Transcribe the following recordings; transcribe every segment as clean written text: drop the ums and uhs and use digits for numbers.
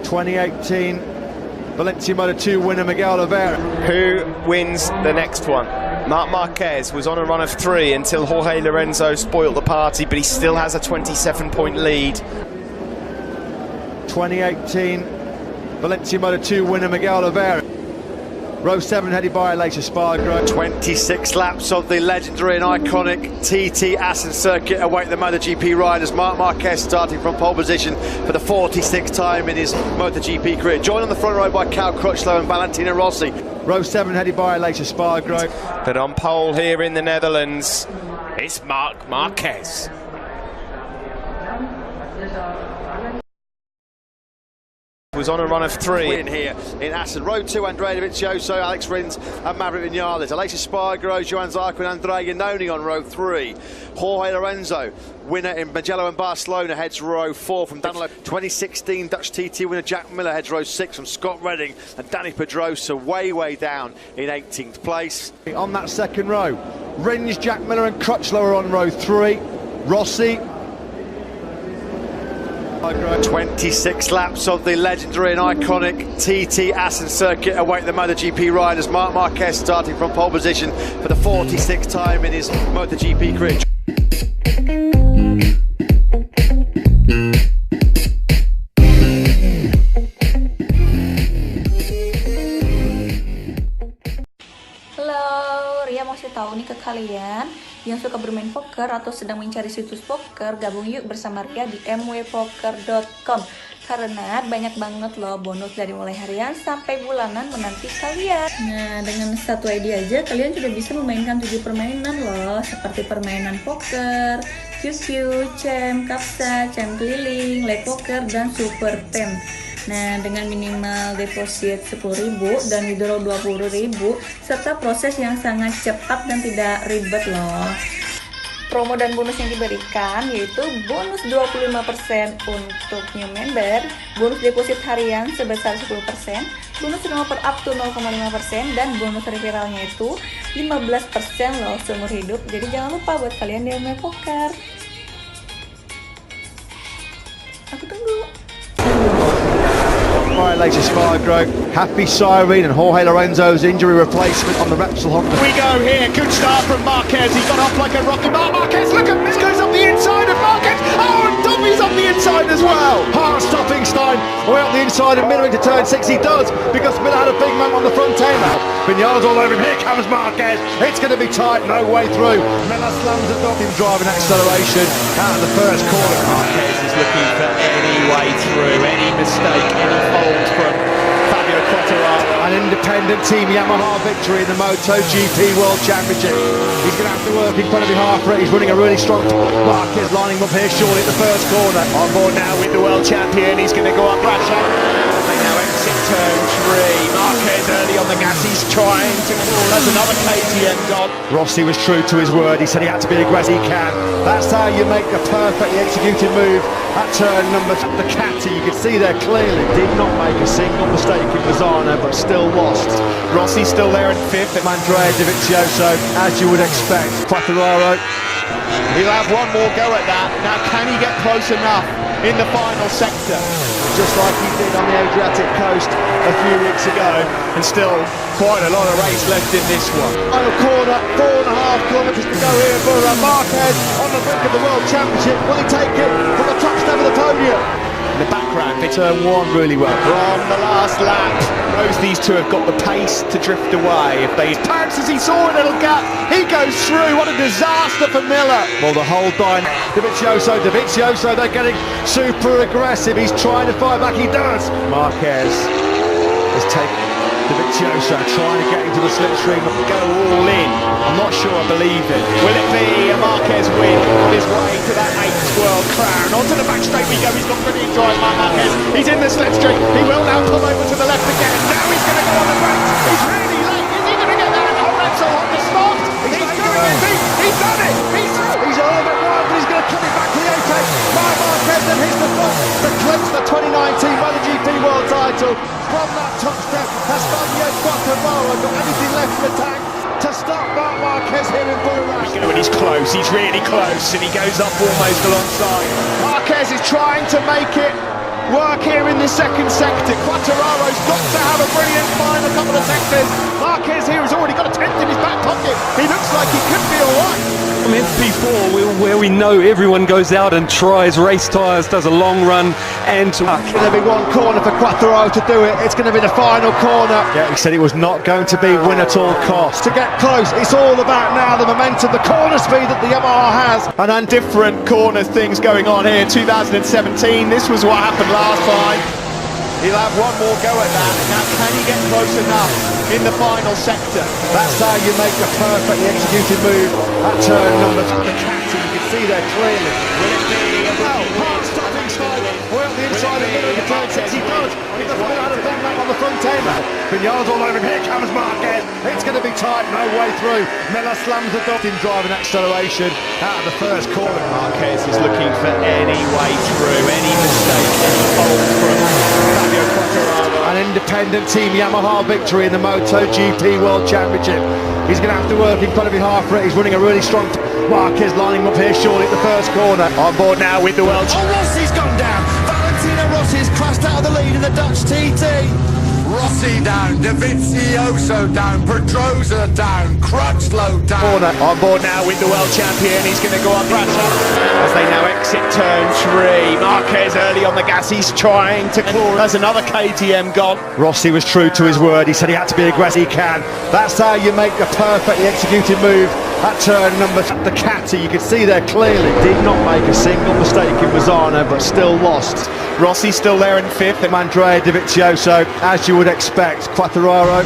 2018 Valencia Moto2 winner Miguel Oliveira. Who wins the next one? Marc Marquez was on a run of 3 until Jorge Lorenzo spoilt the party, but he still has a 27-point lead. 2018 Valencia Moto2 winner Miguel Oliveira. Row 7 headed by Aleix Espargaro. 26 laps of the legendary and iconic TT Assen circuit await the MotoGP riders. Marc Marquez starting from pole position for the 46th time in his MotoGP career. Joined on the front row by Cal Crutchlow and Valentino Rossi. Row 7 headed by Aleix Espargaro. But on pole here in the Netherlands, it's Marc Marquez. Was on a run of 3 in here in Assen. Row 2, Andrea Dovizioso, Alex Rins and Maverick Vinales. Aleix Espargaro, Joan Zarco and Andrea Iannone on row 3. Jorge Lorenzo, winner in Mugello and Barcelona, heads row 4 from Danilo. 2016 Dutch TT winner Jack Miller heads row 6 from Scott Redding, and Danny Pedrosa way down in 18th place. On that second row, Rins, Jack Miller and Crutchlow are on row 3. Rossi. 26 laps of the legendary and iconic TT Assen circuit await the MotoGP riders. Marc Marquez starting from pole position for the 46th time in his MotoGP career. Halo, Ria mau kasih tahu nih ke kalian yang suka bermain poker atau sedang mencari situs poker, gabung yuk bersama Ria di mwpoker.com karena banyak banget loh bonus dari mulai harian sampai bulanan menanti kalian. Nah, dengan satu ID aja kalian sudah bisa memainkan 7 permainan loh, seperti permainan poker, QQ, cem, kapsa, cem keliling, leg poker, dan super 10. Nah, dengan minimal deposit 10.000 dan withdraw 20.000 serta proses yang sangat cepat dan tidak ribet loh. Promo dan bonus yang diberikan yaitu bonus 25% untuk new member, bonus deposit harian sebesar 10%, bonus renewal up to 0,5%, dan bonus referralnya itu 15% loh seumur hidup. Jadi jangan lupa buat kalian di A.M.A Poker. Aku tunggu. By Aleix Espargaro, Happy Cyrene and Jorge Lorenzo's injury replacement on the Repsol Honda. We go here, good start from Marquez, he got off like a rocket. Marquez, look at this, goes up the inside of Marquez, oh, and Dobby's on the inside as well. Hard stopping Stein, way up the inside and Miller into turn 6, he does, because Miller had a big man on the front end. Vinales all over him, here comes Marquez, it's going to be tight, no way through. Miller slams it up, him driving acceleration out of the first corner. Marquez is looking for any way through, any mistake, any fault from Fabio Quartararo. An independent team Yamaha victory in the MotoGP World Championship. He's going to have to work incredibly hard for it. He's running a really strong Marquez, lining up here shortly at the first corner. On board now with the world champion, he's going to go up Rasha. They now exit turn 3. Marquez early on the gas, he's trying to call. There's another KTM gone. Rossi was true to his word. He said he had to be aggressive he can. That's how you make a perfectly executed move at turn number. The Catti, you can see there clearly, did not make a single mistake in Lozano, but still lost. Rossi still there in 5th. Andrea Dovizioso, as you would expect. Quartararo. He'll have one more go at that. Now, can he get close enough in the final sector? Just like he did on the Adriatic coast a few weeks ago. And still quite a lot of race left in this one. Final corner, 4.5 kilometres to go here for Marquez on the brink of the World Championship. Will he take it from the top step of the podium? In the background, they Turn 1 really well. from the last lap. Knows these two have got the pace to drift away. If they turns as he saw a little gap, he goes through. What a disaster for Miller. Well, the whole Dovizioso, they're getting super aggressive. He's trying to fight back, he does. Marquez is taking Dovizioso, trying to get into the slipstream. Go all in. I'm not sure I believe it. Will it be a Marquez win on his way to that 8th World Crown? Onto the back straight we go. He's got brilliant drive, Marquez. He's in the slipstream. He will now come over to the left again. Now he's going to go on the brakes. He's really late. Is he going to get that? Oh, that's so hot to stop. He's doing it. He's done it. He's through. He's a little bit wide, but he's going to cut it back to the apex. Marquez then hits the front to clinch the 2019 MotoGP World title. From that top step, has Fabio Quartararo got anything left in the tank to stop Marc Marquez here in Buenos Aires? And he's close, he's really close, and he goes up almost alongside. Marquez is trying to make it work here in the second sector. Quartararo's got to have a brilliant final couple of sectors. Marquez here has already got a 10th in his back pocket. He looks like he could be alright. From FP4, where we know everyone goes out and tries race tyres, does a long run, and It's going to be one corner for Quartararo to do it. It's going to be the final corner. Yeah, he said it was not going to be win at all cost. To get close, it's all about now the momentum, the corner speed that the Yamaha has. And different corner things going on here. 2017, this was what happened last time. He'll have one more go at that. Now, can he get close enough in the final sector? That's how you make a perfectly executed move. That turn number two, the captain, you can see there clearly. Will it be a Hard stopping slide. Well, the inside of the middle of the turn six, he does. He doesn't know how to bend back on the front end. Vinales all over him. Here comes Marquez. It's going to be tight, no way through. Miller slams the door in driving acceleration out of the first corner. Marquez is looking for any way through, any mistake, any fault from Fabio Quartararo. An independent team Yamaha victory in the Motogp World Championship. He's going to have to work incredibly hard for it. He's running a really strong Marquez lining him up here shortly at the first corner. On board now with the World Oh, Rossi's gone down. Valentino Rossi's crashed out of the lead in the Dutch TT. Rossi down, Dovizioso down, Pedrosa down, Crutchlow down. On board now with the world champion. He's going to go up pressure as they now exit turn 3. Marquez early on the gas. He's trying to claw. There's another KTM gone. Rossi was true to his word. He said he had to be aggressive. He can. That's how you make a perfectly executed move. That turn number the Catty, you can see there clearly. Did not make a single mistake in Mazzano, but still lost. Rossi still there in 5th. Andrea Dovizioso, as you would expect. Quartararo.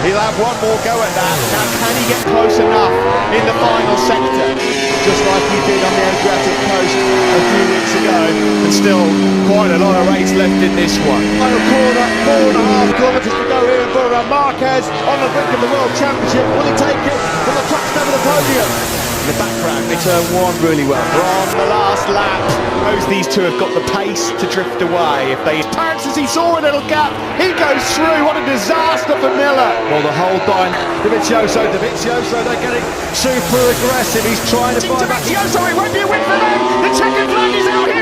He'll have one more go at that. Now, can he get close enough in the final sector? Just like he did on the Adriatic coast a few weeks ago. And still quite a lot of race left in this one. Final corner, 4.5 kilometres to go here in Burra. Marquez on the brink of the World Championship. Will he take it from the trucks over the podium? In the background, they turn 1 really well. From the last lap, suppose these two have got the pace to drift away. If they pounce as he saw a little gap, he goes through. What a disaster for Miller. Well, the whole Dovizioso, they're getting super aggressive. He's trying to find back. Dovizioso, it won't be a win for them. The checkered flag is out here.